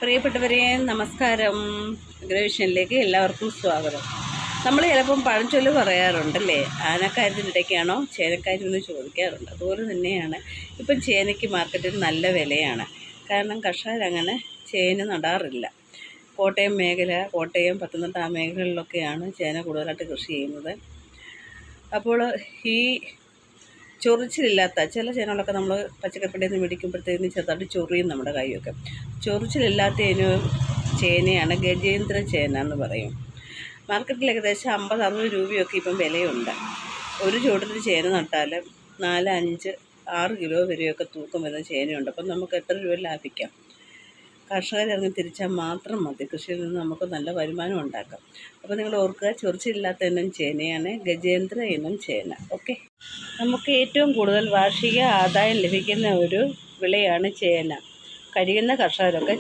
പ്രിയപ്പെട്ടവരെ നമസ്കാരം. ഗ്രവിഷനിലേക്ക് എല്ലാവർക്കും സ്വാഗതം. നമ്മൾ ചിലപ്പം പഴഞ്ചൊല്ല് പറയാറുണ്ടല്ലേ, ആനക്കാര്യത്തിനിടയ്ക്കാണോ ചേനക്കാര്യമെന്ന് ചോദിക്കാറുണ്ട്. അതുപോലെ തന്നെയാണ് ഇപ്പം ചേനയ്ക്ക് മാർക്കറ്റിൽ നല്ല വിലയാണ്. കാരണം കർഷകരങ്ങനെ ചേന നടാറില്ല. കോട്ടയം മേഖല, കോട്ടയം, പത്തനംതിട്ട ആ മേഖലകളിലൊക്കെയാണ് ചേന കൂടുതലായിട്ട് കൃഷി ചെയ്യുന്നത്. അപ്പോൾ ഈ ചൊറിച്ചിലില്ലാത്ത ചില ചേനകളൊക്കെ നമ്മൾ പച്ചക്കറിക്കടയിൽ നിന്ന് മേടിക്കുമ്പോഴത്തേക്കും ചെറുതായിട്ട് ചൊറിയും നമ്മുടെ കൈയൊക്കെ. ചൊറിച്ചിലില്ലാത്ത ചേനയാണ് ഗജേന്ദ്ര ചേന എന്ന് പറയും. മാർക്കറ്റിൽ ഏകദേശം 50-60 രൂപയൊക്കെ ഇപ്പം വിലയുണ്ട്. ഒരു ചുവട്ടിൽ ചേന നട്ടാൽ 4, 5, 6 കിലോ വരെയൊക്കെ തൂക്കം വരുന്ന ചേനയുണ്ട്. അപ്പം നമുക്ക് എത്ര രൂപ ലാഭിക്കാം? കർഷകരിറങ്ങി തിരിച്ചാൽ മാത്രം മതി, കൃഷിയിൽ നിന്ന് നമുക്ക് നല്ല വരുമാനം ഉണ്ടാക്കാം. അപ്പോൾ നിങ്ങൾ ഓർക്കുക, ചൊറിച്ചിലില്ലാത്ത ഇനം ചേനയാണ് ഗജേന്ദ്ര ഇനം ചേന. ഓക്കെ, നമുക്ക് ഏറ്റവും കൂടുതൽ വാർഷിക ആദായം ലഭിക്കുന്ന ഒരു വിളയാണ് ചേന. കഴിയുന്ന കർഷകരൊക്കെ